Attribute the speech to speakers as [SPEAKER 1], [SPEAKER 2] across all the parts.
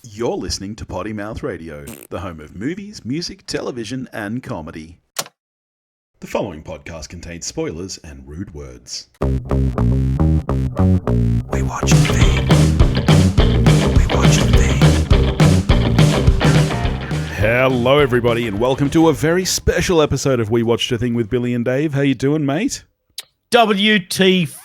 [SPEAKER 1] You're listening to Potty Mouth Radio, the home of movies, music, television, and comedy. The following podcast contains spoilers and rude words. We watch a thing. We watch a thing. Hello, everybody, and welcome to a very special episode of We Watched a Thing with Billy and Dave. How you doing, mate?
[SPEAKER 2] WTF.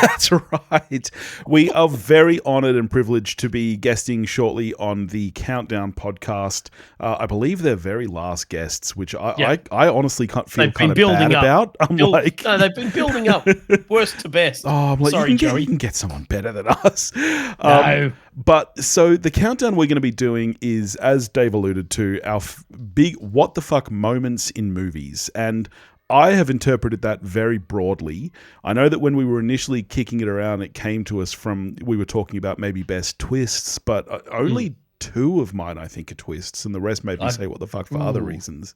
[SPEAKER 1] That's right. We are very honoured and privileged to be guesting shortly on the Countdown podcast. I believe they're very last guests, which I honestly can't feel kind of bad about.
[SPEAKER 2] No, they've been building up, worst to best.
[SPEAKER 1] Oh, I'm like,
[SPEAKER 2] sorry,
[SPEAKER 1] Joey. You can get someone better than us. No. But so the countdown we're going to be doing is, as Dave alluded to, our big what the fuck moments in movies. And I have interpreted that very broadly. I know that when we were initially kicking it around, it came to us from, we were talking about maybe best twists, but only two of mine, I think, are twists, and the rest made me say what the fuck for other reasons.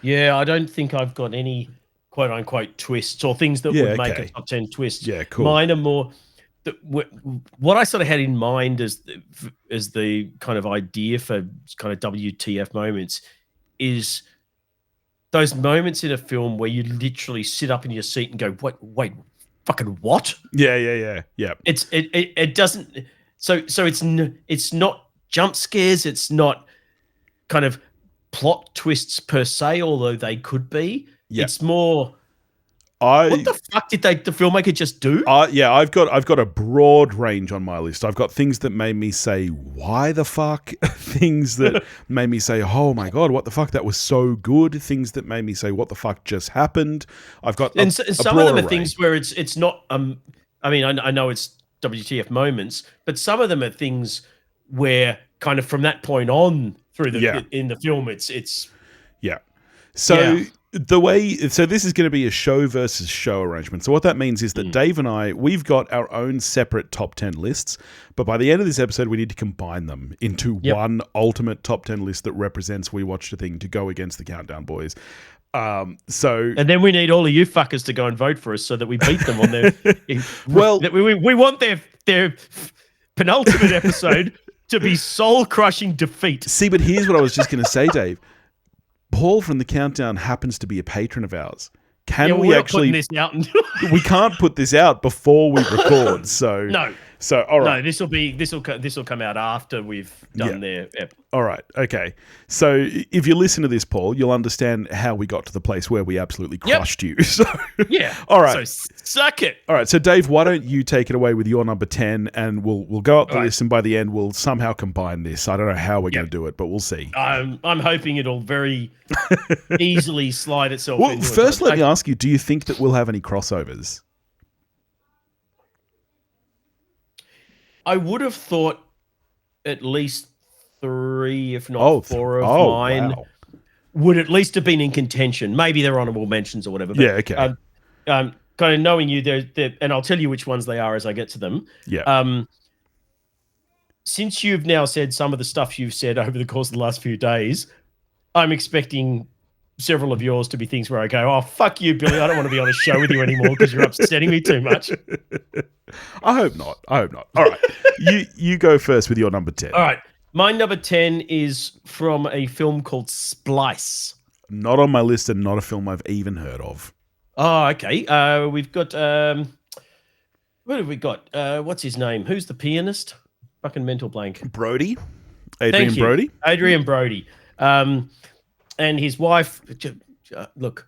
[SPEAKER 2] Yeah, I don't think I've got any quote-unquote twists or things that would make a top 10 twist.
[SPEAKER 1] Yeah, cool.
[SPEAKER 2] Mine are more, what I sort of had in mind as the kind of idea for kind of WTF moments is those moments in a film where you literally sit up in your seat and go, wait, fucking what?
[SPEAKER 1] Yeah.
[SPEAKER 2] It doesn't. So it's not jump scares. It's not kind of plot twists per se, although they could be. Yeah. It's more. What the fuck did the filmmaker just do?
[SPEAKER 1] I've got a broad range on my list. I've got things that made me say, why the fuck? Things that made me say, oh my God, what the fuck? That was so good. Things that made me say, what the fuck just happened? I've got
[SPEAKER 2] some of them are things where it's not. I mean, I know it's WTF moments, but some of them are things where kind of from that point on through in the film, it's
[SPEAKER 1] yeah. So. Yeah. So this is going to be a show versus show arrangement. So what that means is that Dave and I, we've got our own separate top 10 lists, but by the end of this episode, we need to combine them into one ultimate top 10 list that represents We Watched a Thing to go against the Countdown Boys. And
[SPEAKER 2] then we need all of you fuckers to go and vote for us so that we beat them on their. We want their penultimate episode to be soul-crushing defeat.
[SPEAKER 1] See, but here's what I was just going to say, Dave. Paul from the Countdown happens to be a patron of ours. We actually
[SPEAKER 2] putting this out?
[SPEAKER 1] We can't put this out before we record. So
[SPEAKER 2] no.
[SPEAKER 1] So all right.
[SPEAKER 2] No, this will come out after we've done their episode.
[SPEAKER 1] All right. Okay. So if you listen to this, Paul, you'll understand how we got to the place where we absolutely crushed you. So
[SPEAKER 2] yeah.
[SPEAKER 1] All right.
[SPEAKER 2] So suck it.
[SPEAKER 1] All right. So Dave, why don't you take it away with your number 10, and we'll go up the list, and by the end we'll somehow combine this. I don't know how we're going to do it, but we'll see.
[SPEAKER 2] I'm hoping it'll very easily slide itself.
[SPEAKER 1] Well,
[SPEAKER 2] into
[SPEAKER 1] first, let me ask you: do you think that we'll have any crossovers?
[SPEAKER 2] I would have thought at least 3, if not 4 of mine would at least have been in contention. Maybe they're honorable mentions or whatever. But,
[SPEAKER 1] okay.
[SPEAKER 2] Kind of knowing you, and I'll tell you which ones they are as I get to them.
[SPEAKER 1] Yeah.
[SPEAKER 2] Since you've now said some of the stuff you've said over the course of the last few days, I'm expecting several of yours to be things where I go, oh, fuck you, Billy. I don't want to be on a show with you anymore because you're upsetting me too much.
[SPEAKER 1] I hope not. All right. You go first with your number 10.
[SPEAKER 2] All right. My number 10 is from a film called Splice.
[SPEAKER 1] Not on my list and not a film I've even heard of.
[SPEAKER 2] Oh, okay. We've got... what have we got? What's his name? Who's the pianist? Fucking mental blank.
[SPEAKER 1] Brody. Adrian Brody.
[SPEAKER 2] Adrian Brody. And his wife, look,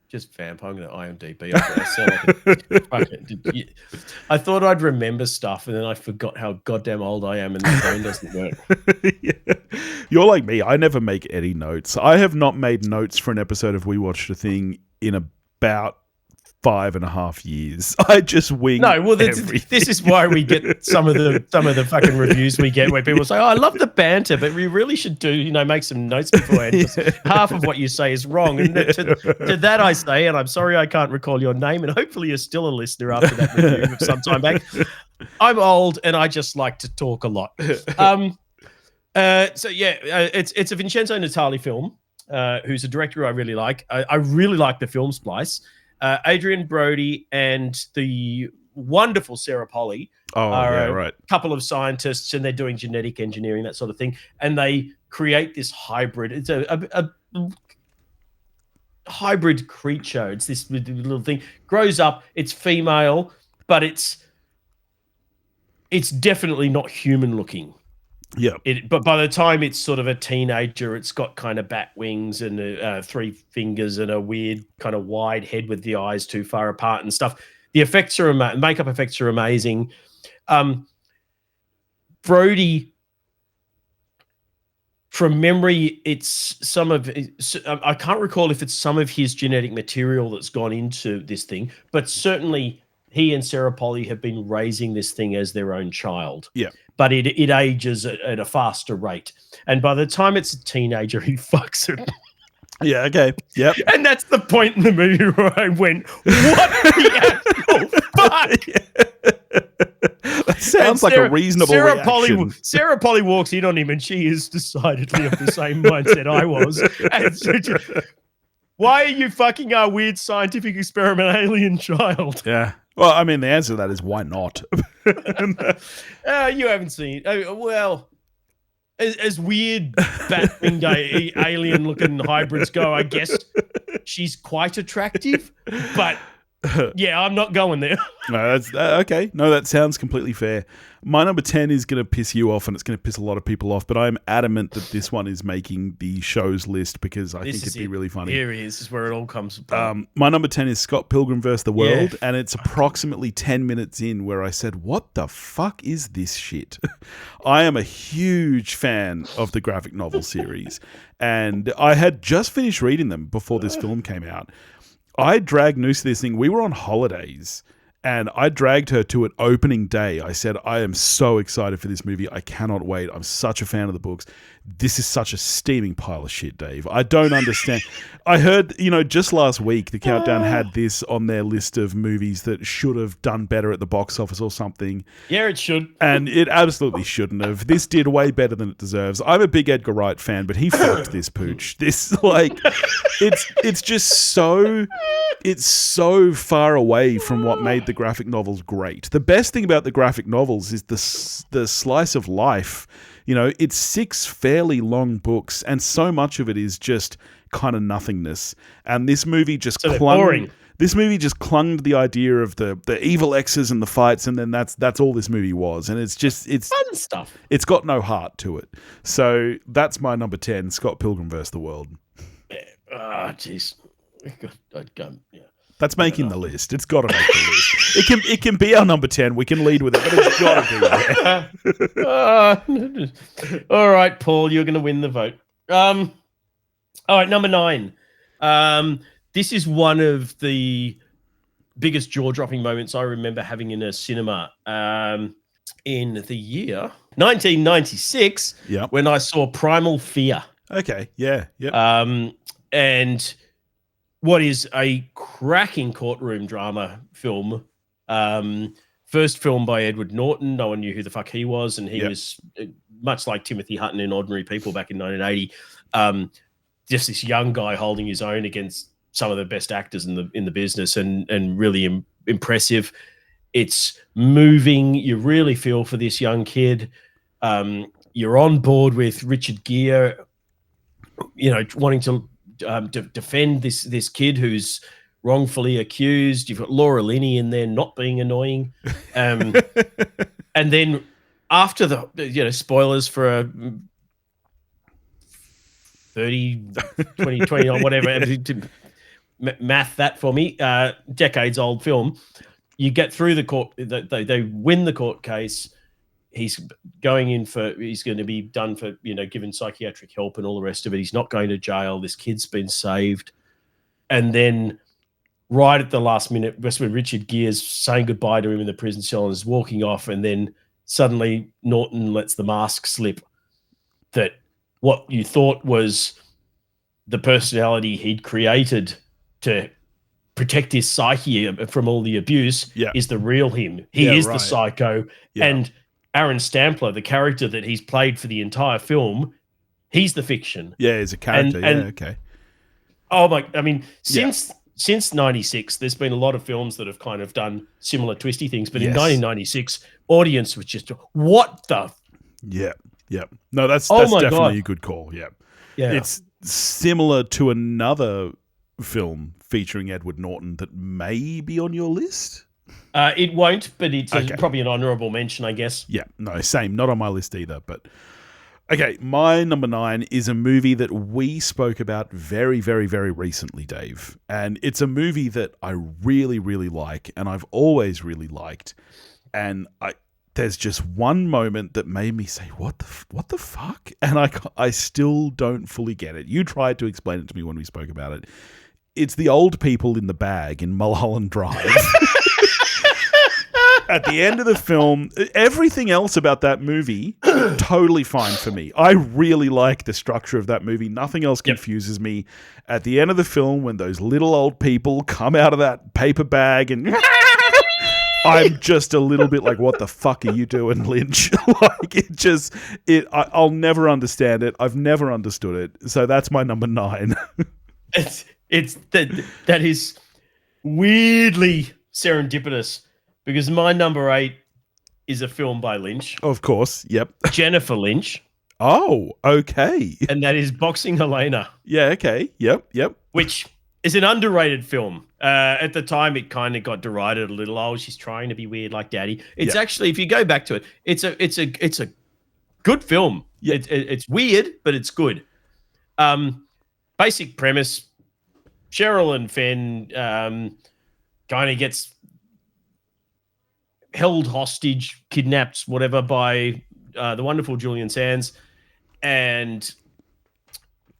[SPEAKER 2] just vamp. I'm going to IMDb. I thought I'd remember stuff, and then I forgot how goddamn old I am, and the brain doesn't work.
[SPEAKER 1] Yeah. You're like me. I never make any notes. I have not made notes for an episode of We Watched a Thing in about 5.5 years. I just wing.
[SPEAKER 2] No, well, this is why we get some of the fucking reviews we get where people say, "Oh, I love the banter, but we really should make some notes beforehand. Half of what you say is wrong." And to that I say, and I'm sorry I can't recall your name, and hopefully you're still a listener after that review of some time back. I'm old and I just like to talk a lot. It's a Vincenzo Natali film. Who's a director I really like. I really like the film Splice. Adrian Brody and the wonderful Sarah Polley
[SPEAKER 1] are
[SPEAKER 2] a couple of scientists, and they're doing genetic engineering, that sort of thing, and they create this hybrid. It's a hybrid creature. It's this little thing, grows up, it's female, but it's definitely not human looking.
[SPEAKER 1] Yeah.
[SPEAKER 2] But by the time it's sort of a teenager, it's got kind of bat wings and 3 fingers and a weird kind of wide head with the eyes too far apart and stuff. The effects are makeup effects are amazing. Brody, from memory, it's I can't recall if it's some of his genetic material that's gone into this thing, but certainly he and Sarah Polley have been raising this thing as their own child.
[SPEAKER 1] Yeah.
[SPEAKER 2] But it ages at a faster rate. And by the time it's a teenager, he fucks it.
[SPEAKER 1] Yeah, okay. Yep.
[SPEAKER 2] And that's the point in the movie where I went, what the actual fuck?
[SPEAKER 1] That sounds like a reasonable reaction.
[SPEAKER 2] Sarah Polley walks in on him, and she is decidedly of the same mindset I was. And why are you fucking our weird scientific experiment alien child?
[SPEAKER 1] Yeah. Well, I mean, the answer to that is why not?
[SPEAKER 2] You haven't seen. Well, as weird bat-winged alien-looking hybrids go, I guess she's quite attractive. But yeah, I'm not going there.
[SPEAKER 1] No, that's okay. No, that sounds completely fair. My number 10 is going to piss you off, and it's going to piss a lot of people off, but I'm adamant that this one is making the show's list because I think it'd be really funny.
[SPEAKER 2] Here he is. This is where it all comes from.
[SPEAKER 1] My number 10 is Scott Pilgrim vs. the World, and it's approximately 10 minutes in where I said, what the fuck is this shit? I am a huge fan of the graphic novel series, and I had just finished reading them before this film came out. I dragged Noose to this thing. We were on holidays, and I dragged her to an opening day. I said, I am so excited for this movie. I cannot wait. I'm such a fan of the books. This is such a steaming pile of shit, Dave. I don't understand. I heard, just last week, the Countdown had this on their list of movies that should have done better at the box office or something.
[SPEAKER 2] Yeah, it should.
[SPEAKER 1] And it absolutely shouldn't have. This did way better than it deserves. I'm a big Edgar Wright fan, but he fucked this pooch. This, it's just so... It's so far away from what made the graphic novels great. The best thing about the graphic novels is the slice of life. It's 6 fairly long books, and so much of it is just kind of nothingness. And this movie just clung. This movie just clung to the idea of the evil X's and the fights, and then that's all this movie was. And it's
[SPEAKER 2] fun stuff.
[SPEAKER 1] It's got no heart to it. So that's my number 10, Scott Pilgrim vs. the World.
[SPEAKER 2] Jeez. Yeah.
[SPEAKER 1] That's making the list. It's got to make the list. It can be our number 10. We can lead with it, but it's got to be there.
[SPEAKER 2] All right, Paul, you're going to win the vote. All right, number 9. This is one of the biggest jaw-dropping moments I remember having in a cinema in the year 1996 when I saw Primal Fear.
[SPEAKER 1] Okay, yeah.
[SPEAKER 2] And what is a cracking courtroom drama film. First film by Edward Norton. No one knew who the fuck he was, and he was much like Timothy Hutton in Ordinary People back in 1980. Just this young guy holding his own against some of the best actors in the business, and really impressive. It's moving. You really feel for this young kid. You're on board with Richard Gere, wanting to defend this kid who's wrongfully accused. You've got Laura Linney in there not being annoying. And then after the, spoilers for a 30, 20, 20 or whatever, math that for me, decades old film, you get through the court, they win the court case. He's going to be done for, given psychiatric help and all the rest of it. He's not going to jail. This kid's been saved. And then right at the last minute, just when Richard Gere's saying goodbye to him in the prison cell and is walking off, and then suddenly Norton lets the mask slip, that what you thought was the personality he'd created to protect his psyche from all the abuse is the real him. He is the psycho. Yeah. And Aaron Stampler, the character that he's played for the entire film, he's the fiction.
[SPEAKER 1] Yeah, he's a character. Okay.
[SPEAKER 2] Oh my! I mean, since since 96, there's been a lot of films that have kind of done similar twisty things. But in
[SPEAKER 1] Yes.
[SPEAKER 2] 1996, audience was just, what the?
[SPEAKER 1] Yeah. Yeah. No, that's
[SPEAKER 2] Oh my
[SPEAKER 1] definitely
[SPEAKER 2] God.
[SPEAKER 1] a good call. Yeah.
[SPEAKER 2] Yeah.
[SPEAKER 1] It's similar to another film featuring Edward Norton that may be on your list.
[SPEAKER 2] It won't, but it's
[SPEAKER 1] Okay.
[SPEAKER 2] probably an honorable mention, I guess.
[SPEAKER 1] Yeah. No, same. Not on my list either. But okay, my number 9 is a movie that we spoke about very, very, very recently, Dave. And it's a movie that I really, really like, and I've always really liked. And there's just one moment that made me say, what the fuck? And I still don't fully get it. You tried to explain it to me when we spoke about it. It's the old people in the bag in Mulholland Drive. At the end of the film, everything else about that movie, totally fine for me. I really like the structure of that movie. Nothing else confuses me. At the end of the film, when those little old people come out of that paper bag and I'm just a little bit like, what the fuck are you doing, Lynch? I'll never understand it. I've never understood it. So that's my number 9.
[SPEAKER 2] That is weirdly serendipitous, because my number 8 is a film by Lynch.
[SPEAKER 1] Of course. Yep.
[SPEAKER 2] Jennifer Lynch.
[SPEAKER 1] Oh, okay.
[SPEAKER 2] And that is Boxing Helena.
[SPEAKER 1] Yeah, okay. Yep.
[SPEAKER 2] Which is an underrated film. At the time, it kind of got derided a little. Oh, she's trying to be weird like Daddy. It's actually, if you go back to it, it's a good film.
[SPEAKER 1] Yeah.
[SPEAKER 2] It's weird, but it's good. Basic premise: Cheryl and Fenn kind of gets held hostage, kidnapped, whatever, by the wonderful Julian Sands, and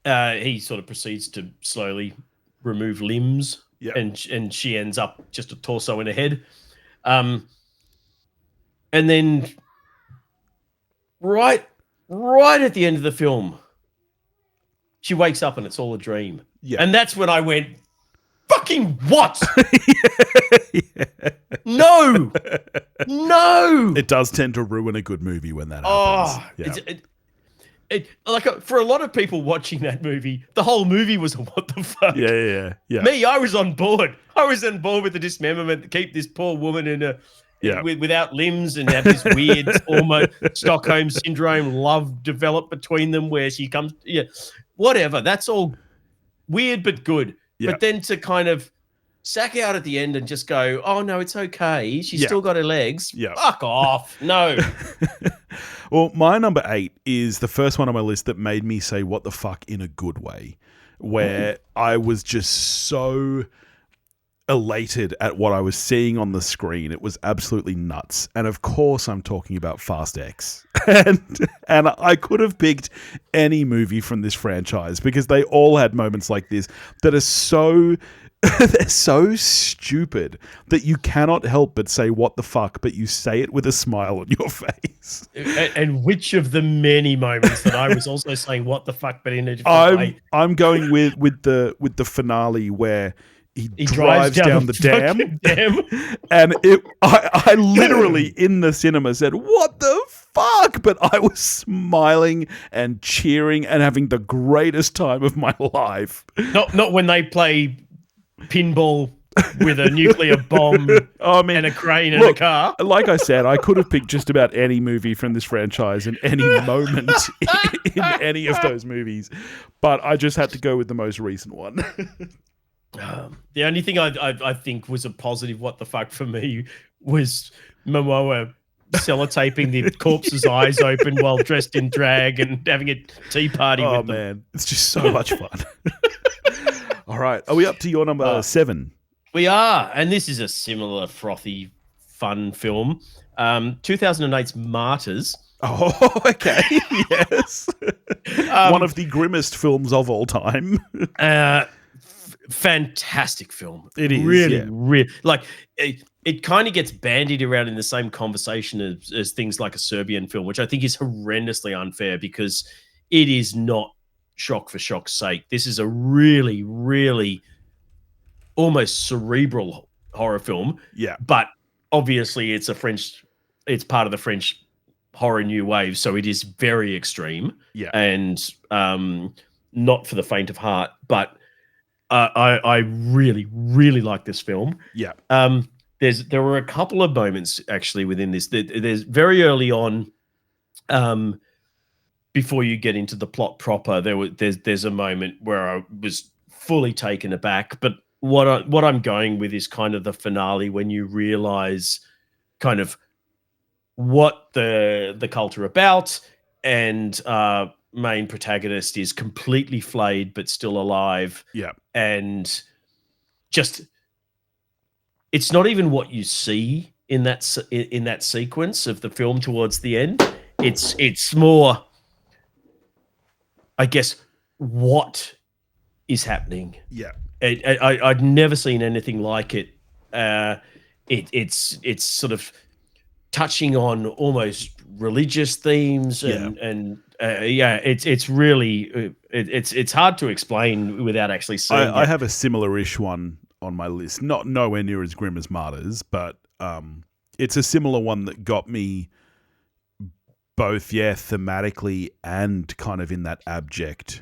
[SPEAKER 2] he sort of proceeds to slowly remove limbs, and she ends up just a torso and a head. And then right at the end of the film, she wakes up and it's all a dream.
[SPEAKER 1] Yeah.
[SPEAKER 2] And that's when I went, fucking what? No.
[SPEAKER 1] It does tend to ruin a good movie when that happens.
[SPEAKER 2] For a lot of people watching that movie, the whole movie was a what the fuck.
[SPEAKER 1] Yeah.
[SPEAKER 2] Me, I was on board. I was on board with the dismemberment to keep this poor woman in without limbs and have this weird almost Stockholm syndrome love develop between them, where she comes, whatever. That's all weird but good.
[SPEAKER 1] Yeah.
[SPEAKER 2] But then to kind of sack out at the end and just go, oh no, it's okay. She's still got her legs.
[SPEAKER 1] Yeah.
[SPEAKER 2] Fuck off. No.
[SPEAKER 1] Well, my number 8 is the first one on my list that made me say what the fuck in a good way, where I was just so elated at what I was seeing on the screen. It was absolutely nuts. And of course I'm talking about Fast X. And I could have picked any movie from this franchise because they all had moments like this that are so they're so stupid that you cannot help but say what the fuck, but you say it with a smile on your face.
[SPEAKER 2] And which of the many moments that I was also saying what the fuck, but in a different way?
[SPEAKER 1] I'm going with the finale where he drives down the dam. And I literally in the cinema said, what the fuck? But I was smiling and cheering and having the greatest time of my life.
[SPEAKER 2] Not when they play pinball with a nuclear bomb and a crane and a car.
[SPEAKER 1] Like I said, I could have picked just about any movie from this franchise and any moment in any of those movies, but I just had to go with the most recent one.
[SPEAKER 2] The only thing I think was a positive what the fuck for me was Momoa sellotaping the corpse's eyes open while dressed in drag and having a tea party with them.
[SPEAKER 1] Oh man, it's just so much fun. All right, are we up to your number 7?
[SPEAKER 2] We are, and this is a similar frothy, fun film. 2008's Martyrs.
[SPEAKER 1] Oh, okay, yes. One of the grimmest films of all time.
[SPEAKER 2] Fantastic film.
[SPEAKER 1] It is
[SPEAKER 2] really like it kind of gets bandied around in the same conversation as things like a Serbian film, which I think is horrendously unfair because it is not shock for shock's sake. This is a really, really almost cerebral horror film.
[SPEAKER 1] Yeah.
[SPEAKER 2] But obviously it's part of the French horror new wave, so it is very extreme.
[SPEAKER 1] Yeah.
[SPEAKER 2] And not for the faint of heart, but I really, really like this film.
[SPEAKER 1] Yeah.
[SPEAKER 2] There were a couple of moments actually within this. There's very early on, before you get into the plot proper, there's a moment where I was fully taken aback. But what I'm going with is kind of the finale, when you realize kind of what the cult are about, and main protagonist is completely flayed but still alive.
[SPEAKER 1] Yeah.
[SPEAKER 2] And just, it's not even what you see in that sequence of the film towards the end. It's more, I guess, what is happening.
[SPEAKER 1] Yeah.
[SPEAKER 2] I'd never seen anything like it. It's sort of touching on almost religious themes, and it's really it's hard to explain without actually seeing it.
[SPEAKER 1] I have a similar-ish one on my list, not nowhere near as grim as Martyrs, but it's a similar one that got me both, thematically and kind of in that abject,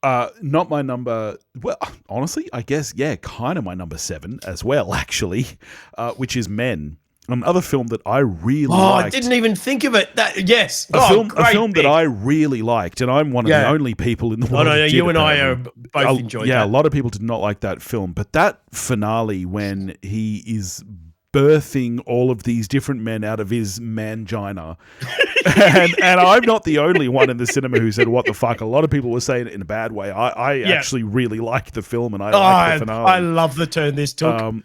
[SPEAKER 1] not my number. Well, honestly, I guess, kind of my number 7 as well, actually, which is Men. Another film that I really liked.
[SPEAKER 2] I didn't even think of it. Yes.
[SPEAKER 1] A film that I really liked, and I'm one of the only people in the world.
[SPEAKER 2] No, you and I are both enjoyed that.
[SPEAKER 1] Yeah, a lot of people did not like that film. But that finale, when he is birthing all of these different men out of his mangina. and I'm not the only one in the cinema who said, what the fuck? A lot of people were saying it in a bad way. I actually really liked the film, and I liked the finale.
[SPEAKER 2] I love the turn this took.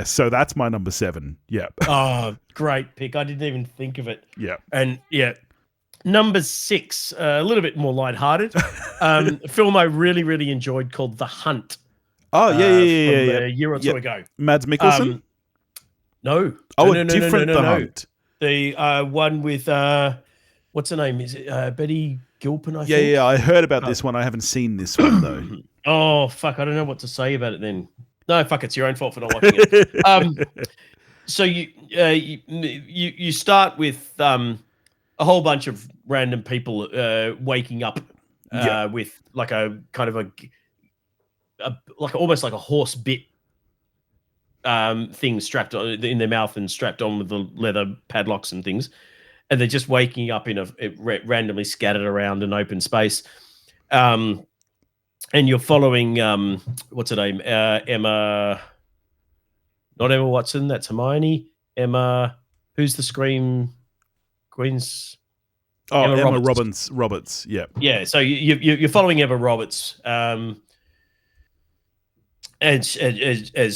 [SPEAKER 1] So that's my number 7. Yeah.
[SPEAKER 2] Oh, great pick. I didn't even think of it.
[SPEAKER 1] Yeah.
[SPEAKER 2] And number 6, a little bit more lighthearted. A film I really, really enjoyed called The Hunt.
[SPEAKER 1] Oh, yeah.
[SPEAKER 2] A year or two ago.
[SPEAKER 1] Mads Mikkelsen?
[SPEAKER 2] No.
[SPEAKER 1] Different The Hunt.
[SPEAKER 2] The one with, what's her name? Is it Betty Gilpin, I think?
[SPEAKER 1] Yeah, I heard about this one. I haven't seen this one, though.
[SPEAKER 2] Oh, fuck. I don't know what to say about it then. No, fuck, it's your own fault for not watching it. So you start with a whole bunch of random people waking up with like a kind of like almost like a horse bit thing strapped on in their mouth and strapped on with the leather padlocks and things, and they're just waking up in randomly scattered around an open space. And you're following what's her name? Emma. Not Emma Watson, that's Hermione. Emma, who's the Scream Queen's?
[SPEAKER 1] Oh, Emma Roberts. Yeah.
[SPEAKER 2] Yeah. So you're following Emma Roberts, as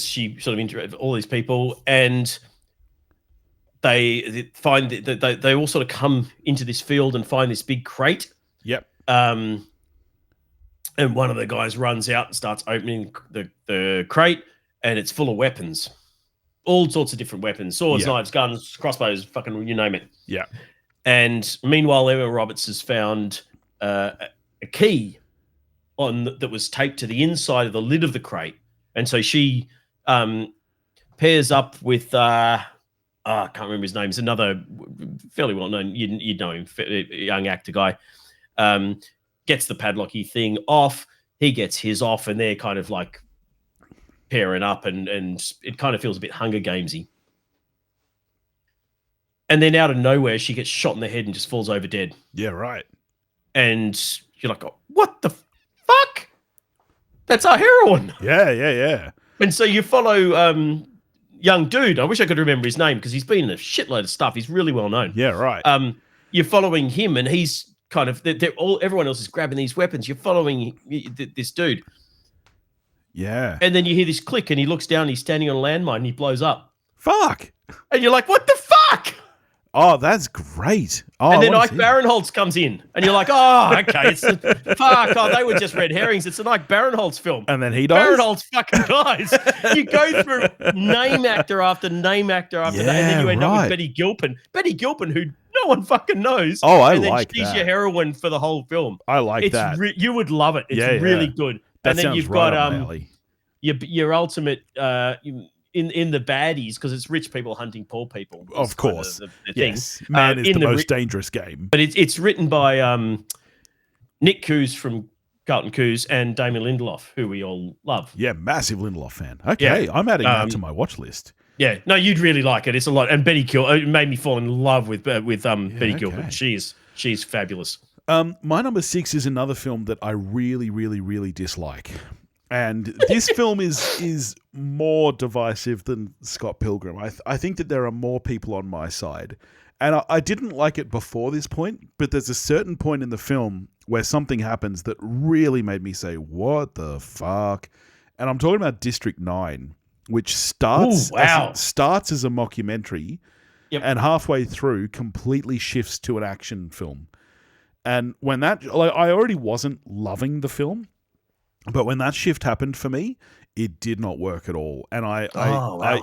[SPEAKER 2] she sort of interacts with all these people, and they find that they all sort of come into this field and find this big crate.
[SPEAKER 1] Yep.
[SPEAKER 2] And one of the guys runs out and starts opening the crate, and it's full of weapons. All sorts of different weapons, swords, knives, guns, crossbows, fucking you name it.
[SPEAKER 1] Yeah.
[SPEAKER 2] And meanwhile, Emma Roberts has found a key that was taped to the inside of the lid of the crate. And so she pairs up with, I can't remember his name. It's another fairly well-known, you'd know him, young actor guy. Gets the padlocky thing off. He gets his off, and they're kind of like pairing up, and it kind of feels a bit Hunger Gamesy. And then out of nowhere, she gets shot in the head and just falls over dead.
[SPEAKER 1] Yeah, right.
[SPEAKER 2] And you're like, oh, what the fuck? That's our heroine.
[SPEAKER 1] Yeah.
[SPEAKER 2] And so you follow young dude. I wish I could remember his name because he's been in a shitload of stuff. He's really well known.
[SPEAKER 1] Yeah, right.
[SPEAKER 2] You're following him, and he's kind of everyone else is grabbing these weapons. You're following this dude.
[SPEAKER 1] Yeah.
[SPEAKER 2] And then you hear this click, and he looks down. He's standing on a landmine, and he blows up.
[SPEAKER 1] Fuck.
[SPEAKER 2] And you're like, what the fuck?
[SPEAKER 1] Oh, that's great. Oh,
[SPEAKER 2] and then Ike Barinholtz comes in, and you're like, oh, okay. Fuck. Oh, they were just red herrings. It's an Ike Barinholtz film.
[SPEAKER 1] And then he dies?
[SPEAKER 2] Barinholtz fucking dies. You go through name actor after name actor after that, and then you end up with Betty Gilpin. Betty Gilpin, who no one fucking knows.
[SPEAKER 1] Oh, I like that.
[SPEAKER 2] And then she's your heroine for the whole film.
[SPEAKER 1] I like that.
[SPEAKER 2] You would love it. It's really good.
[SPEAKER 1] That
[SPEAKER 2] and then
[SPEAKER 1] sounds
[SPEAKER 2] you've
[SPEAKER 1] right
[SPEAKER 2] got
[SPEAKER 1] on my alley.
[SPEAKER 2] your ultimate in the baddies, because it's rich people hunting poor people.
[SPEAKER 1] Of course.
[SPEAKER 2] The
[SPEAKER 1] yes.
[SPEAKER 2] thing.
[SPEAKER 1] Man is the most dangerous game.
[SPEAKER 2] But it's written by Nick Coos from Carlton Cuse and Damien Lindelof, who we all love.
[SPEAKER 1] Yeah, massive Lindelof fan. Okay, I'm adding that to my watch list.
[SPEAKER 2] Yeah, no, you'd really like it. It's a lot, and Betty Gilpert. It made me fall in love with Betty Gilpert. She's fabulous.
[SPEAKER 1] My number 6 is another film that I really, really, really dislike, and this film is more divisive than Scott Pilgrim. I think that there are more people on my side, and I didn't like it before this point, but there's a certain point in the film where something happens that really made me say, "What the fuck?" And I'm talking about District 9. Which starts as a mockumentary, and halfway through completely shifts to an action film. And when that, I already wasn't loving the film, but when that shift happened for me, it did not work at all. And I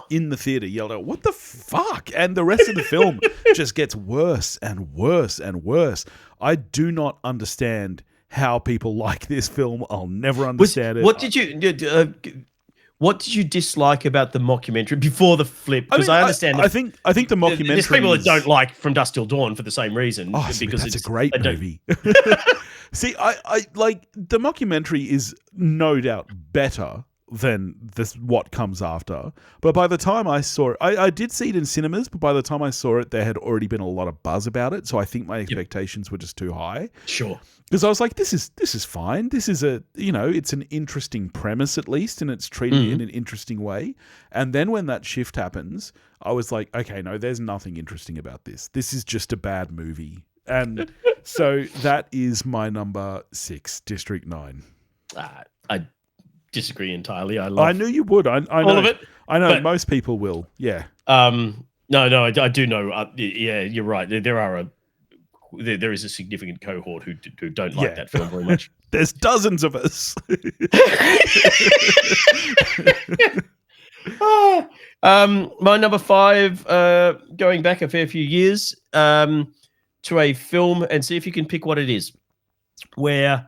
[SPEAKER 1] in the theater yelled out, "What the fuck?" And the rest of the film just gets worse and worse and worse. I do not understand how people like this film. I'll never understand it.
[SPEAKER 2] What did you dislike about the mockumentary before the flip? Because I understand.
[SPEAKER 1] I think the mockumentary.
[SPEAKER 2] There's people that don't like From Dusk Till Dawn for the same reason.
[SPEAKER 1] Oh, because it's a great movie. See, I like the mockumentary is no doubt better than what comes after. But by the time I saw it, I did see it in cinemas. But by the time I saw it, there had already been a lot of buzz about it. So I think my expectations were just too high.
[SPEAKER 2] Sure.
[SPEAKER 1] Because I was like, this is fine. This is it's an interesting premise at least, and it's treated in an interesting way. And then when that shift happens, I was like, okay, no, there's nothing interesting about this. This is just a bad movie. And so that is my number 6, District 9.
[SPEAKER 2] I disagree entirely.
[SPEAKER 1] I knew you would. I know
[SPEAKER 2] all of it.
[SPEAKER 1] I know most people will. Yeah.
[SPEAKER 2] No, I do know. Yeah, you're right. There is a significant cohort who don't like that film very much.
[SPEAKER 1] There's dozens of us.
[SPEAKER 2] My number 5, going back a fair few years, to a film, and see if you can pick what it is, where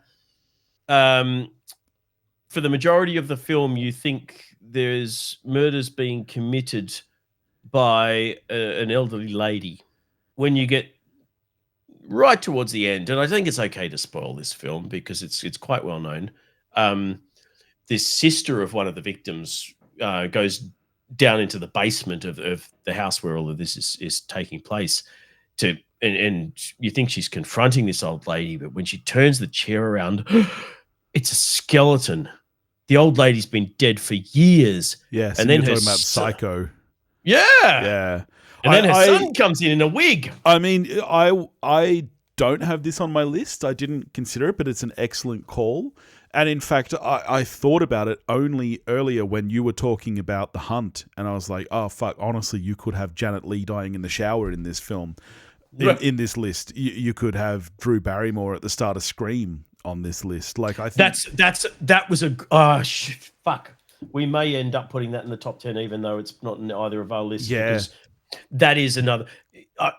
[SPEAKER 2] for the majority of the film you think there's murders being committed by an elderly lady. When you get right towards the end, and I think it's okay to spoil this film because it's quite well known. This sister of one of the victims goes down into the basement of the house where all of this is taking place. And you think she's confronting this old lady, but when she turns the chair around, it's a skeleton. The old lady's been dead for years.
[SPEAKER 1] Yes,
[SPEAKER 2] and then
[SPEAKER 1] you're talking about Psycho.
[SPEAKER 2] Yeah. And then her son comes in a wig.
[SPEAKER 1] I mean, I don't have this on my list. I didn't consider it, but it's an excellent call. And in fact, I thought about it only earlier when you were talking about The Hunt. And I was like, oh, fuck, honestly, you could have Janet Leigh dying in the shower in this film. In this list. You could have Drew Barrymore at the start of Scream on this list. Like, I think
[SPEAKER 2] that was fuck. We may end up putting that in the top 10, even though it's not in either of our lists.
[SPEAKER 1] Yeah.
[SPEAKER 2] Because that is another.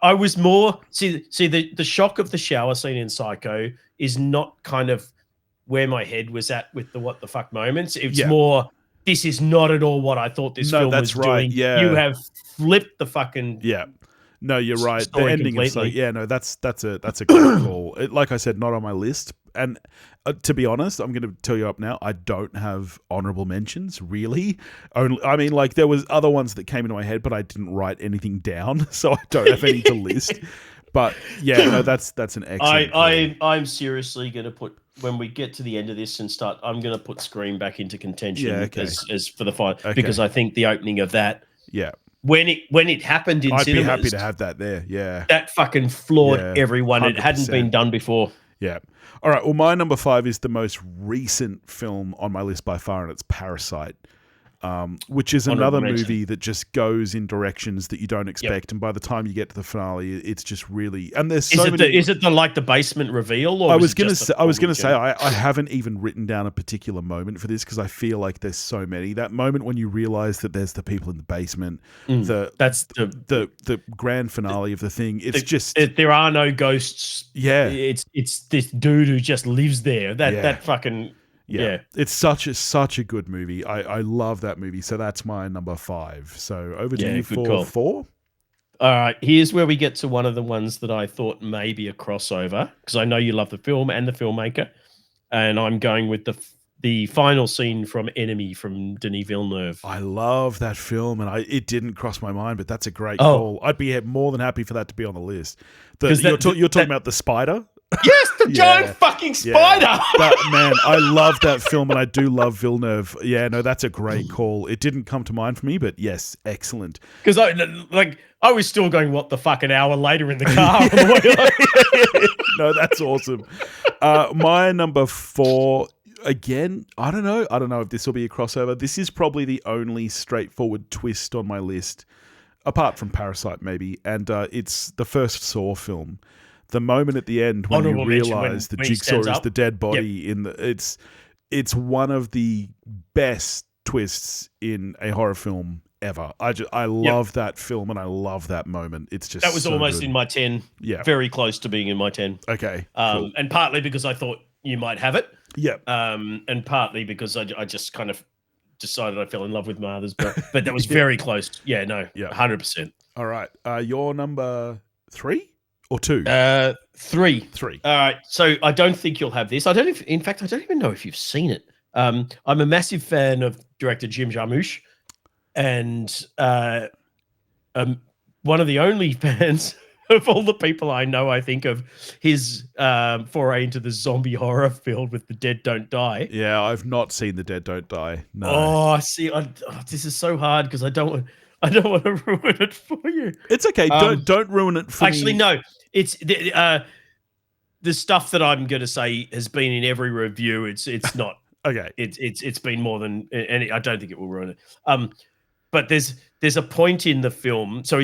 [SPEAKER 2] I was more the shock of the shower scene in Psycho is not kind of where my head was at with the what the fuck moments. It's more, this is not at all what I thought this film was doing.
[SPEAKER 1] Yeah.
[SPEAKER 2] You have flipped the fucking
[SPEAKER 1] No, you're right. The ending
[SPEAKER 2] completely.
[SPEAKER 1] is like, that's a great call. Like I said, not on my list. And to be honest, I'm going to tell you up now, I don't have honorable mentions, really. I mean, like, there was other ones that came into my head, but I didn't write anything down, so I don't have any to list. But yeah, no, that's an excellent call.
[SPEAKER 2] I'm seriously going to put, when we get to the end of this and start, I'm going to put Scream back into contention as for the fight, because I think the opening of that, when it happened in
[SPEAKER 1] I'd
[SPEAKER 2] cinemas,
[SPEAKER 1] be happy to have that there. Yeah,
[SPEAKER 2] that fucking floored everyone. 100%. It hadn't been done before.
[SPEAKER 1] Yeah. All right. Well, my number 5 is the most recent film on my list by far, and it's Parasite. Which is another movie that just goes in directions that you don't expect, and by the time you get to the finale, it's just really. And there's so many.
[SPEAKER 2] Is it the basement reveal? Or
[SPEAKER 1] I was gonna say I haven't even written down a particular moment for this because I feel like there's so many. That moment when you realize that there's the people in the basement,
[SPEAKER 2] that's
[SPEAKER 1] the grand finale of the thing. It's
[SPEAKER 2] there are no ghosts.
[SPEAKER 1] Yeah,
[SPEAKER 2] it's this dude who just lives there. That fucking. Yeah,
[SPEAKER 1] it's such a good movie. I love that movie. So that's my number 5. So over to you for 4.
[SPEAKER 2] All right, here's where we get to one of the ones that I thought may be a crossover, because I know you love the film and the filmmaker. and I'm going with the final scene from Enemy from Denis Villeneuve.
[SPEAKER 1] I love that film, and it didn't cross my mind, but that's a great
[SPEAKER 2] Oh.
[SPEAKER 1] call. I'd be more than happy for that to be on the list.
[SPEAKER 2] 'Cause
[SPEAKER 1] You're talking about the spider?
[SPEAKER 2] Yes, the giant fucking spider.
[SPEAKER 1] Man, I love that film, and I do love Villeneuve. Yeah, no, that's a great call. It didn't come to mind for me, but yes, excellent.
[SPEAKER 2] Because I was still going, what the fuck, an hour later in the car. On the way.
[SPEAKER 1] No, that's awesome. My number 4, again, I don't know if this will be a crossover. This is probably the only straightforward twist on my list, apart from Parasite maybe, and it's the first Saw film. The moment at the end when you realise the Jigsaw is the dead body in the it's one of the best twists in a horror film ever. I love that film, and I love that moment. It's just
[SPEAKER 2] that was so almost good. In my 10. Yeah, very close to being in my 10.
[SPEAKER 1] Okay, cool.
[SPEAKER 2] And partly because I thought you might have it.
[SPEAKER 1] Yeah.
[SPEAKER 2] And partly because I just kind of decided I fell in love with my others, but that was very close. Yeah, no, 100%.
[SPEAKER 1] All right, your number 3 or 2?
[SPEAKER 2] 3.
[SPEAKER 1] 3.
[SPEAKER 2] All right. So I don't think you'll have this. In fact, I don't even know if you've seen it. I'm a massive fan of director Jim Jarmusch, and one of the only fans of all the people I know, I think, of his foray into the zombie horror field with The Dead Don't Die.
[SPEAKER 1] Yeah, I've not seen The Dead Don't Die. No.
[SPEAKER 2] Oh, see, this is so hard because I don't want to ruin it for you.
[SPEAKER 1] It's okay. Don't ruin it for me.
[SPEAKER 2] Actually, no. It's the stuff that I'm going to say has been in every review. It's not
[SPEAKER 1] okay.
[SPEAKER 2] It's been more than, and I don't think it will ruin it. But there's a point in the film. So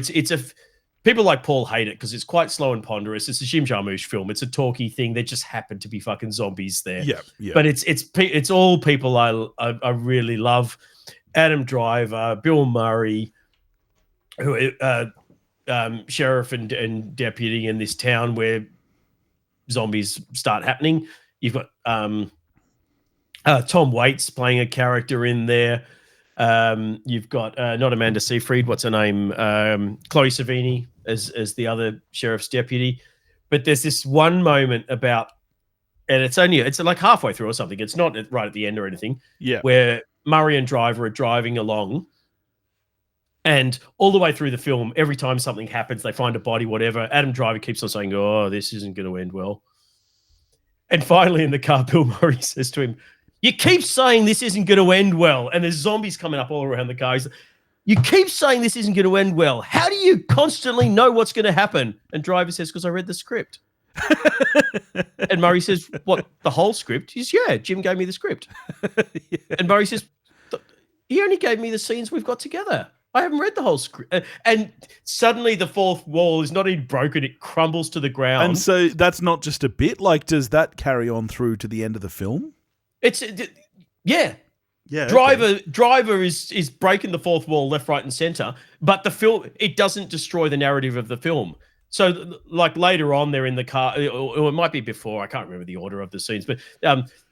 [SPEAKER 2] people like Paul hate it because it's quite slow and ponderous. It's a Jim Jarmusch film. It's a talky thing. There just happen to be fucking zombies there.
[SPEAKER 1] Yeah.
[SPEAKER 2] But it's all people I really love. Adam Driver, Bill Murray, who sheriff and deputy in this town where zombies start happening. You've got Tom Waits playing a character in there. You've got not Amanda Seyfried, what's her name? Chloe Savini as the other sheriff's deputy. But there's this one moment about, and it's like halfway through or something. It's not right at the end or anything.
[SPEAKER 1] Yeah.
[SPEAKER 2] Where Murray and Driver are driving along, and all the way through the film, every time something happens, they find a body, whatever, Adam Driver keeps on saying, "Oh, this isn't going to end well." And finally in the car, Bill Murray says to him, "You keep saying this isn't going to end well." And there's zombies coming up all around the car. He's like, "You keep saying this isn't going to end well. How do you constantly know what's going to happen?" And Driver says, "Because I read the script." And Murray says, "What, the whole script?" He says, "Yeah, Jim gave me the script." Yeah. And Murray says, "He only gave me the scenes we've got together. I haven't read the whole script." And suddenly the fourth wall is not even broken. It crumbles to the ground.
[SPEAKER 1] And so that's not just a bit. Like, does that carry on through to the end of the film?
[SPEAKER 2] Yeah. Driver is breaking the fourth wall left, right, and center, but the film, it doesn't destroy the narrative of the film. So, like, later on, they're in the car, or it might be before. I can't remember the order of the scenes, but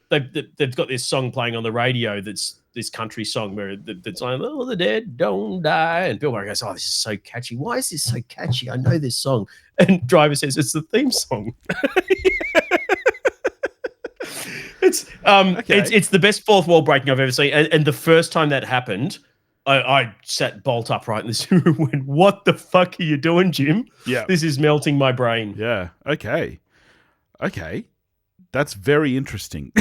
[SPEAKER 2] they've got this song playing on the radio. That's this country song where that's like, "Oh, the dead don't die," and Bill Murray goes, "Oh, this is so catchy. Why is this so catchy? I know this song." And Driver says, "It's the theme song." It's the best fourth wall breaking I've ever seen. And the first time that happened, I sat bolt upright in this room and went, "What the fuck are you doing, Jim?
[SPEAKER 1] Yeah.
[SPEAKER 2] This is melting my brain."
[SPEAKER 1] Yeah. Okay. That's very interesting.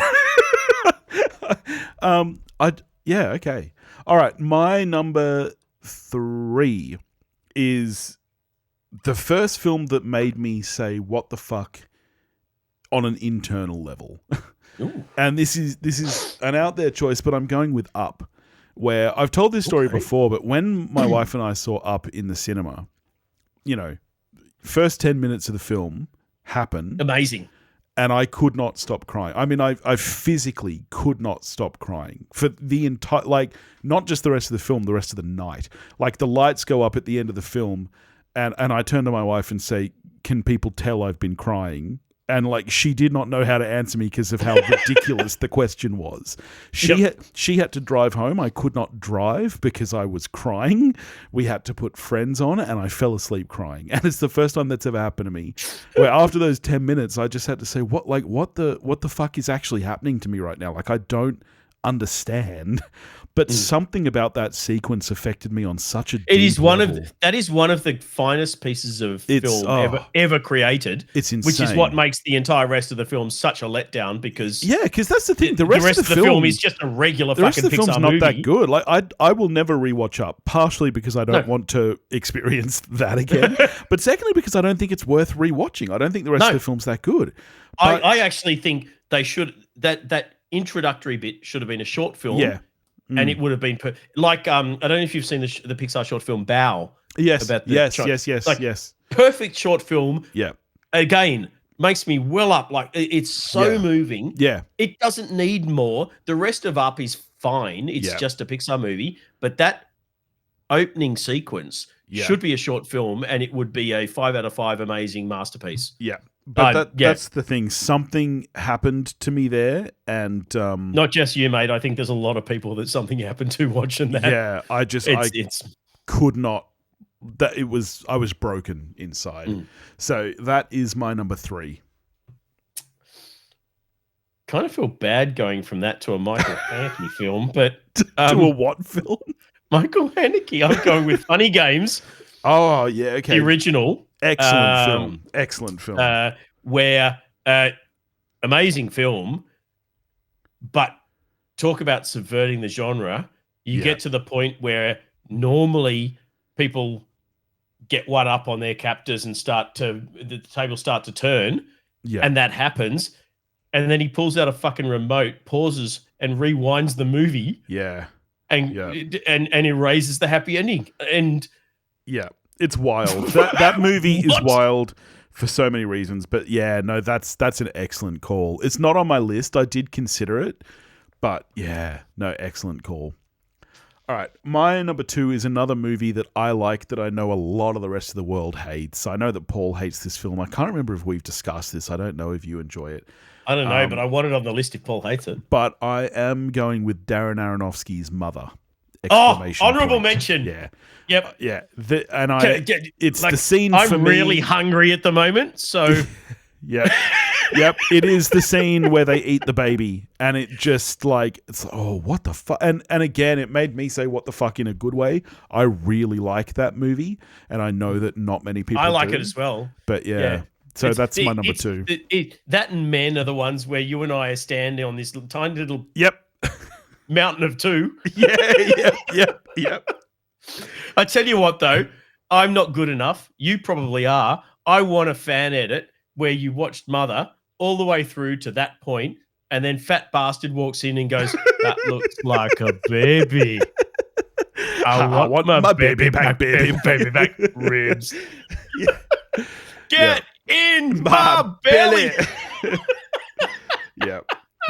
[SPEAKER 1] Okay. All right. My number 3 is the first film that made me say, "What the fuck?" on an internal level.
[SPEAKER 2] Ooh.
[SPEAKER 1] And this is an out there choice, but I'm going with Up, where I've told this story before, but when my wife and I saw Up in the cinema, first 10 minutes of the film happened.
[SPEAKER 2] Amazing.
[SPEAKER 1] And I could not stop crying. I mean, I physically could not stop crying for the entire, like, not just the rest of the film, the rest of the night. Like, the lights go up at the end of the film, and I turn to my wife and say, "Can people tell I've been crying?" And like she did not know how to answer me because of how ridiculous the question was. She had to drive home. I could not drive because I was crying. We had to put Friends on, and I fell asleep crying. And it's the first time that's ever happened to me. Where after those 10 minutes, I just had to say, what the fuck is actually happening to me right now? Like I don't understand. But something about that sequence affected me on such a deep level.
[SPEAKER 2] That is one of the finest pieces of film ever created.
[SPEAKER 1] It's insane.
[SPEAKER 2] Which is what makes the entire rest of the film such a letdown because
[SPEAKER 1] because that's the thing. The rest of the
[SPEAKER 2] film is just a regular fucking Pixar movie. The rest of the film's
[SPEAKER 1] not that good. Like I will never rewatch Up, partially because I don't want to experience that again, but secondly because I don't think it's worth rewatching. I don't think the rest of the film's that good.
[SPEAKER 2] I actually think they should that introductory bit should have been a short film.
[SPEAKER 1] Yeah.
[SPEAKER 2] And it would have been I don't know if you've seen the Pixar short film Bao.
[SPEAKER 1] Yes, yes.
[SPEAKER 2] Perfect short film.
[SPEAKER 1] Yeah.
[SPEAKER 2] Again, makes me well up. Like it's so moving.
[SPEAKER 1] Yeah.
[SPEAKER 2] It doesn't need more. The rest of Up is fine. It's just a Pixar movie, but that opening sequence should be a short film, and it would be a 5 out of 5 amazing masterpiece.
[SPEAKER 1] Yeah. But that's the thing. Something happened to me there, and
[SPEAKER 2] not just you, mate. I think there's a lot of people that something happened to watching that.
[SPEAKER 1] Yeah, I could not. I was broken inside. So that is my number 3.
[SPEAKER 2] Kind of feel bad going from that to a Michael Haneke film, but
[SPEAKER 1] to a what film?
[SPEAKER 2] Michael Haneke. I'm going with Funny Games.
[SPEAKER 1] Oh yeah, okay.
[SPEAKER 2] The original.
[SPEAKER 1] Excellent film.
[SPEAKER 2] Where amazing film, but talk about subverting the genre. You get to the point where normally people get one up on their captors and the tables start to turn. Yeah. And that happens. And then he pulls out a fucking remote, pauses and rewinds the movie.
[SPEAKER 1] Yeah.
[SPEAKER 2] And erases the happy ending. And
[SPEAKER 1] yeah. It's wild. That movie is wild for so many reasons. But yeah, no, that's an excellent call. It's not on my list. I did consider it. But yeah, no, excellent call. All right. My number 2 is another movie that I like that I know a lot of the rest of the world hates. I know that Paul hates this film. I can't remember if we've discussed this. I don't know if you enjoy it.
[SPEAKER 2] I don't know, but I want it on the list if Paul hates it.
[SPEAKER 1] But I am going with Darren Aronofsky's Mother.
[SPEAKER 2] Honorable mention.
[SPEAKER 1] Yeah.
[SPEAKER 2] Yep.
[SPEAKER 1] Yeah. It's the scene for me.
[SPEAKER 2] I'm really hungry at the moment, so.
[SPEAKER 1] Yep. It is the scene where they eat the baby, and it just what the fuck? And again, it made me say what the fuck in a good way. I really like that movie, and I know that not many people
[SPEAKER 2] I like it as well.
[SPEAKER 1] But yeah. So that's my number 2.
[SPEAKER 2] That and Men are the ones where you and I are standing on this tiny little mountain of 2.
[SPEAKER 1] Yep.
[SPEAKER 2] I tell you what, though, I'm not good enough. You probably are. I want a fan edit where you watched Mother all the way through to that point, and then Fat Bastard walks in and goes, "That looks like a baby. I want my baby back ribs. Get in my belly."
[SPEAKER 1] Yeah.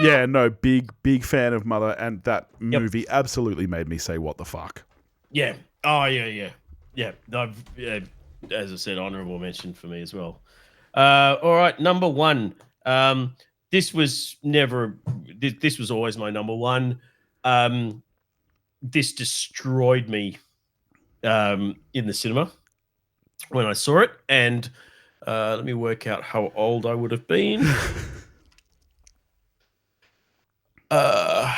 [SPEAKER 1] Yeah, no, big fan of Mother, and that movie absolutely made me say, what the fuck?
[SPEAKER 2] Yeah. Oh, yeah. Yeah. As I said, honorable mention for me as well. All right, number 1. This was always my number 1. This destroyed me in the cinema when I saw it, and let me work out how old I would have been. I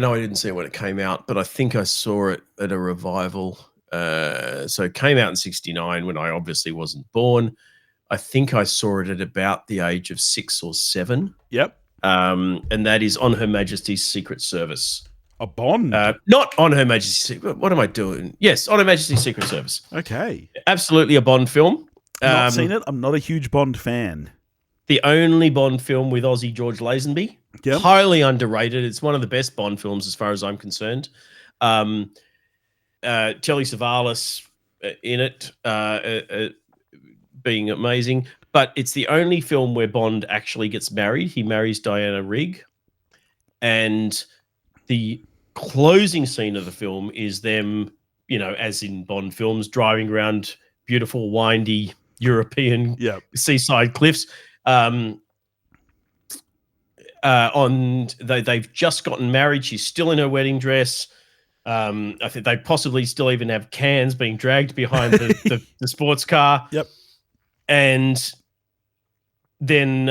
[SPEAKER 2] know I didn't see it when it came out, but I think I saw it at a revival. So it came out in 1969 when I obviously wasn't born. I think I saw it at about the age of 6 or 7.
[SPEAKER 1] Yep.
[SPEAKER 2] And that is On Her Majesty's Secret Service.
[SPEAKER 1] A Bond?
[SPEAKER 2] Not On Her Majesty's. What am I doing? Yes, On Her Majesty's Secret Service.
[SPEAKER 1] Okay.
[SPEAKER 2] Absolutely a Bond film.
[SPEAKER 1] Not seen it. I'm not a huge Bond fan.
[SPEAKER 2] The only Bond film with Aussie George Lazenby.
[SPEAKER 1] Yep.
[SPEAKER 2] Highly underrated. It's one of the best Bond films as far as I'm concerned. Telly Savalas in it, being amazing. But it's the only film where Bond actually gets married. He marries Diana Rigg. And the closing scene of the film is them, as in Bond films, driving around beautiful, windy European
[SPEAKER 1] Yep.
[SPEAKER 2] seaside cliffs. They've just gotten married. She's still in her wedding dress. I think they possibly still even have cans being dragged behind the sports car.
[SPEAKER 1] Yep.
[SPEAKER 2] And then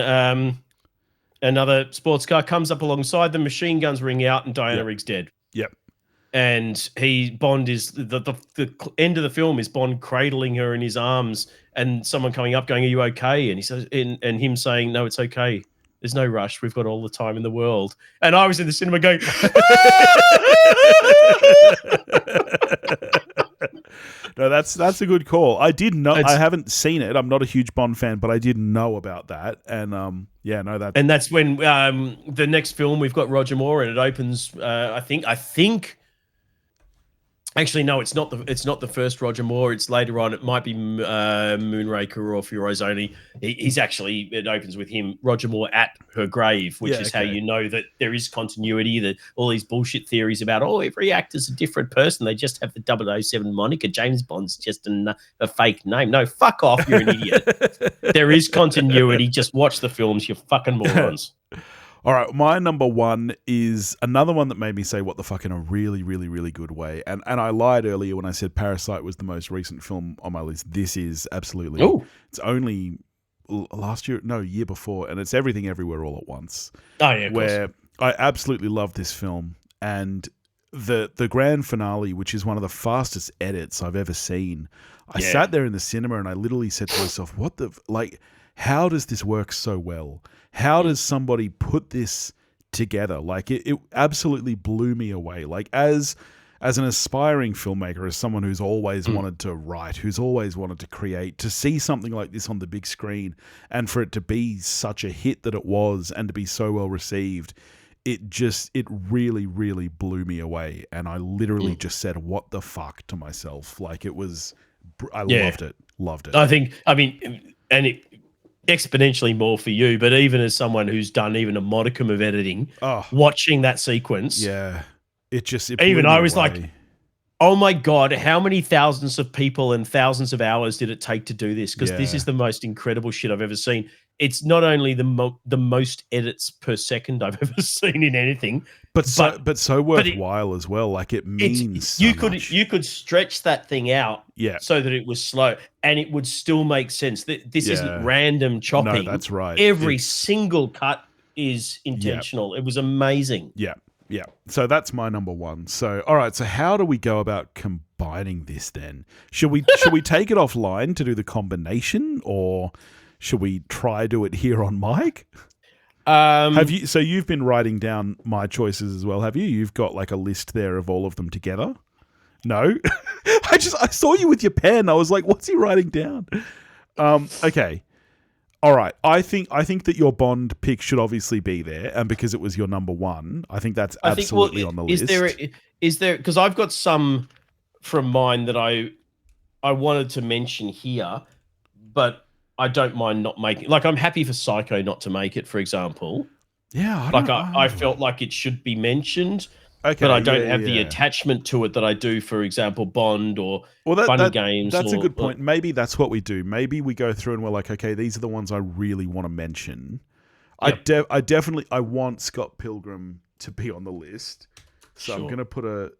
[SPEAKER 2] another sports car comes up alongside them, machine guns ring out, and Diana Rigg's dead.
[SPEAKER 1] Yep.
[SPEAKER 2] And Bond is the end of the film is Bond cradling her in his arms, and someone coming up going, "Are you okay?" And he says, and him saying, "No, it's okay. There's no rush. We've got all the time in the world." And I was in the cinema going,
[SPEAKER 1] No, that's a good call. I did know. I haven't seen it. I'm not a huge Bond fan, but I did know about that. And
[SPEAKER 2] And that's when the next film we've got Roger Moore, and it opens. I think. Actually, no, it's not the first Roger Moore. It's later on. It might be Moonraker or Furo's Only. He's actually, it opens with him, Roger Moore, at her grave, which is how you know that there is continuity. That all these bullshit theories about every actor's a different person. They just have the 007 moniker. James Bond's just a fake name. No, fuck off. You're an idiot. There is continuity. Just watch the films. You fucking morons.
[SPEAKER 1] All right, my number one is another one that made me say what the fuck in a really, really, really good way. And I lied earlier when I said Parasite was the most recent film on my list. This is absolutely.
[SPEAKER 2] Ooh.
[SPEAKER 1] It's only year before, and it's Everything Everywhere All at Once.
[SPEAKER 2] Oh, yeah,
[SPEAKER 1] where I absolutely love this film. And the grand finale, which is one of the fastest edits I've ever seen. I sat there in the cinema and I literally said to myself, how does this work so well? How does somebody put this together? Like it absolutely blew me away. Like as an aspiring filmmaker, as someone who's always wanted to write, who's always wanted to create, to see something like this on the big screen and for it to be such a hit that it was and to be so well received, it really, really blew me away. And I literally just said, what the fuck to myself. Like it was, I loved it.
[SPEAKER 2] And it exponentially more for you, but even as someone who's done even a modicum of editing, watching that sequence,
[SPEAKER 1] it
[SPEAKER 2] even I was away. Like, oh my God, how many thousands of people and thousands of hours did it take to do this? Because this is the most incredible shit I've ever seen. It's not only the most edits per second I've ever seen in anything,
[SPEAKER 1] but so worthwhile as well. Like it means so much.
[SPEAKER 2] You could stretch that thing out so that it was slow and it would still make sense. This isn't random chopping.
[SPEAKER 1] No, that's right.
[SPEAKER 2] Every single cut is intentional. It was amazing.
[SPEAKER 1] Yeah. So that's my number one. So all right. So how do we go about combining this then? Should we take it offline to do the combination, or should we try do it here on mic? Have you? So you've been writing down my choices as well, have you? You've got like a list there of all of them together. No, I saw you with your pen. I was like, what's he writing down? Okay. All right. I think that your Bond pick should obviously be there, and because it was your number one, I think that's absolutely on the list.
[SPEAKER 2] Is there? Because I've got some from mine that I wanted to mention here, but I don't mind not making. Like, I'm happy for Psycho not to make it, for example.
[SPEAKER 1] Yeah,
[SPEAKER 2] I felt like it should be mentioned. Okay, but I don't have the attachment to it that I do, for example, Bond or Funny Games.
[SPEAKER 1] That's a good point. Maybe that's what we do. Maybe we go through and we're like, okay, these are the ones I really want to mention. Yep. I want Scott Pilgrim to be on the list. So I'm going to put a...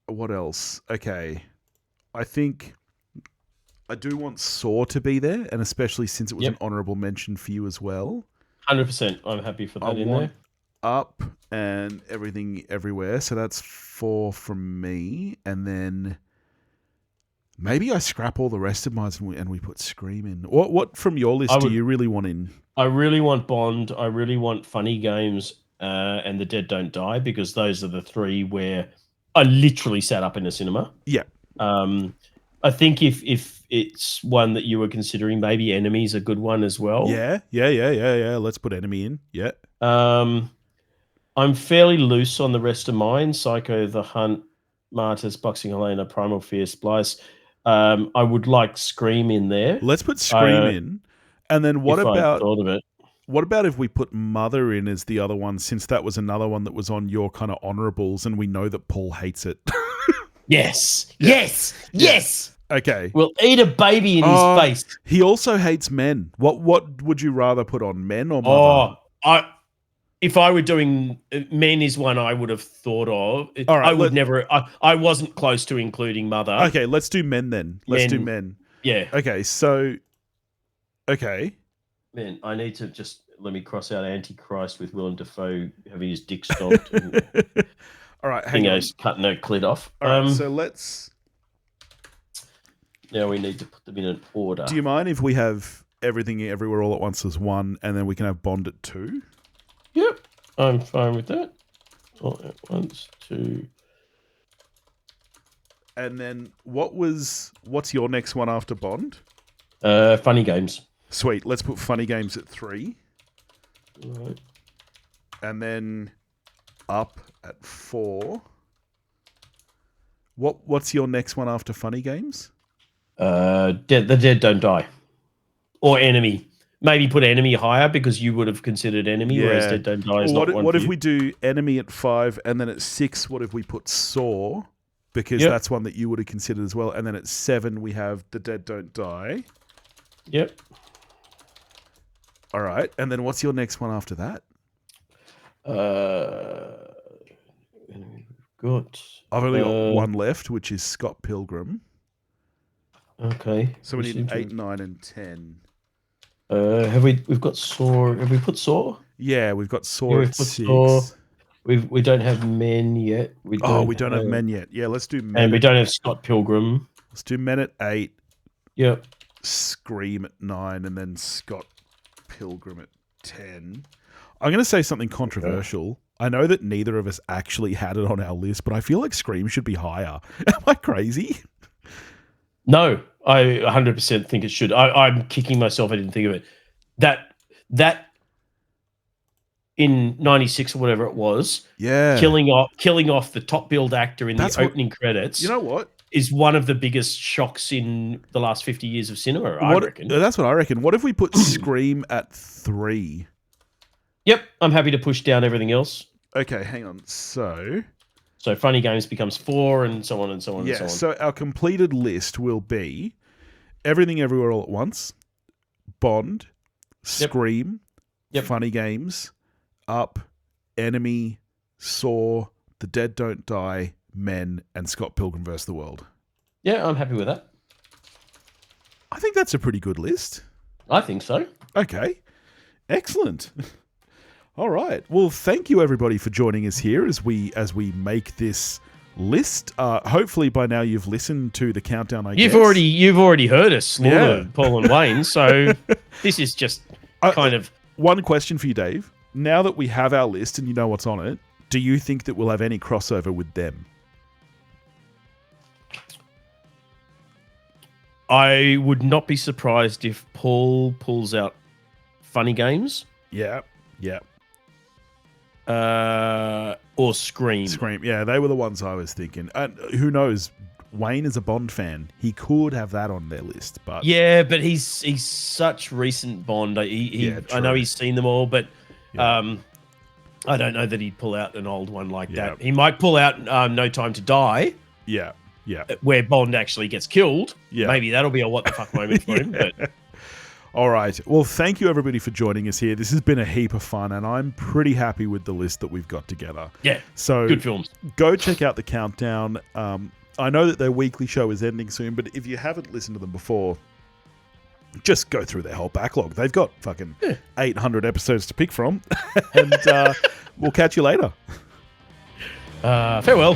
[SPEAKER 1] what else? Okay. I think I do want Saw to be there, and especially since it was an honourable mention for you as well.
[SPEAKER 2] 100%. I'm happy for that in there.
[SPEAKER 1] Up and Everything Everywhere. So that's 4 from me. And then maybe I scrap all the rest of mine and we put Scream in. What from your list do you really want in?
[SPEAKER 2] I really want Bond. I really want Funny Games and The Dead Don't Die, because those are the three where I literally sat up in the cinema.
[SPEAKER 1] Yeah.
[SPEAKER 2] I think if it's one that you were considering, maybe Enemy's a good one as well.
[SPEAKER 1] Yeah. Let's put Enemy in. Yeah.
[SPEAKER 2] I'm fairly loose on the rest of mine. Psycho, The Hunt, Martyrs, Boxing Helena, Primal Fear, Splice. I would like Scream in there.
[SPEAKER 1] Let's put Scream in. And then what about
[SPEAKER 2] thought of it?
[SPEAKER 1] What about if we put Mother in as the other one, since that was another one that was on your kind of honorables and we know that Paul hates it?
[SPEAKER 2] Yes.
[SPEAKER 1] Okay.
[SPEAKER 2] will eat a baby in his face.
[SPEAKER 1] He also hates men. What would you rather put on, men or mother?
[SPEAKER 2] If I were doing men is one I would have thought of.
[SPEAKER 1] All right,
[SPEAKER 2] I would never. I wasn't close to including mother.
[SPEAKER 1] Okay, let's do men then. Let's do men.
[SPEAKER 2] Yeah.
[SPEAKER 1] Okay, so. Okay.
[SPEAKER 2] Man, I need to just let me cross out Antichrist with Willem Dafoe having his dick stomped. And
[SPEAKER 1] all right, hang on.
[SPEAKER 2] Cutting her clit off.
[SPEAKER 1] All right, so let's.
[SPEAKER 2] Now we need to put them in an order.
[SPEAKER 1] Do you mind if we have everything everywhere all at once as one, and then we can have Bond at 2?
[SPEAKER 2] Yep, I'm fine with that. All at once, 2.
[SPEAKER 1] And then what's your next one after Bond?
[SPEAKER 2] Funny Games.
[SPEAKER 1] Sweet. Let's put Funny Games at 3.
[SPEAKER 2] Right.
[SPEAKER 1] And then Up at 4. What's your next one after Funny Games?
[SPEAKER 2] The Dead Don't Die. Or Enemy. Maybe put Enemy higher because you would have considered Enemy, whereas Dead Don't Die is not one.
[SPEAKER 1] What if we do Enemy at 5, and then at 6, what if we put Saw? Because that's one that you would have considered as well. And then at 7, we have The Dead Don't Die.
[SPEAKER 2] Yep.
[SPEAKER 1] All right. And then what's your next one after that? I've only got one left, which is Scott Pilgrim.
[SPEAKER 2] Okay.
[SPEAKER 1] So we need 8, 9, and 10.
[SPEAKER 2] We've got Saw. Have we put Saw?
[SPEAKER 1] Yeah, we've got Saw at 6.
[SPEAKER 2] Saw. We don't have Men yet.
[SPEAKER 1] We don't have Men yet. Yeah, let's do Men.
[SPEAKER 2] And we don't have Scott Pilgrim.
[SPEAKER 1] Let's do Men at 8.
[SPEAKER 2] Yep.
[SPEAKER 1] Scream at 9, and then Scott Pilgrim at 10. I'm going to say something controversial. I know that neither of us actually had it on our list, but I feel like Scream should be higher. Am I crazy?
[SPEAKER 2] No, I 100% think it should. I'm kicking myself I didn't think of it. That in 96 or whatever it was, killing off the top billed actor in the opening credits.
[SPEAKER 1] You know what?
[SPEAKER 2] Is one of the biggest shocks in the last 50 years of cinema, I reckon.
[SPEAKER 1] That's what I reckon. What if we put Scream at 3?
[SPEAKER 2] Yep, I'm happy to push down everything else.
[SPEAKER 1] Okay, hang on. So
[SPEAKER 2] Funny Games becomes 4 and so on and so on and so on.
[SPEAKER 1] So our completed list will be Everything Everywhere All at Once, Bond, Scream, Funny Games, Up, Enemy, Saw, The Dead Don't Die, Men, and Scott Pilgrim vs. the World.
[SPEAKER 2] Yeah, I'm happy with that.
[SPEAKER 1] I think that's a pretty good list.
[SPEAKER 2] I think so.
[SPEAKER 1] Okay. Excellent. All right. Well, thank you everybody for joining us here as we make this list. Hopefully by now you've listened to the countdown, I guess.
[SPEAKER 2] You've already heard us slaughter Paul and Wayne, so this is just kind of...
[SPEAKER 1] One question for you, Dave. Now that we have our list and you know what's on it, do you think that we'll have any crossover with them?
[SPEAKER 2] I would not be surprised if Paul pulls out Funny Games.
[SPEAKER 1] Yeah.
[SPEAKER 2] Or Scream.
[SPEAKER 1] Yeah, they were the ones I was thinking. And who knows? Wayne is a Bond fan. He could have that on their list, but
[SPEAKER 2] but he's such recent Bond. I know he's seen them all, but I don't know that he'd pull out an old one like that. He might pull out No Time to Die.
[SPEAKER 1] Yeah.
[SPEAKER 2] Where Bond actually gets killed.
[SPEAKER 1] Yeah.
[SPEAKER 2] Maybe that'll be a what the fuck moment for him. But
[SPEAKER 1] all right. Well, thank you everybody for joining us here. This has been a heap of fun, and I'm pretty happy with the list that we've got together.
[SPEAKER 2] Yeah.
[SPEAKER 1] So
[SPEAKER 2] good films.
[SPEAKER 1] Go check out the countdown. I know that their weekly show is ending soon, but if you haven't listened to them before, just go through their whole backlog. They've got fucking 800 episodes to pick from, and we'll catch you later.
[SPEAKER 2] Farewell.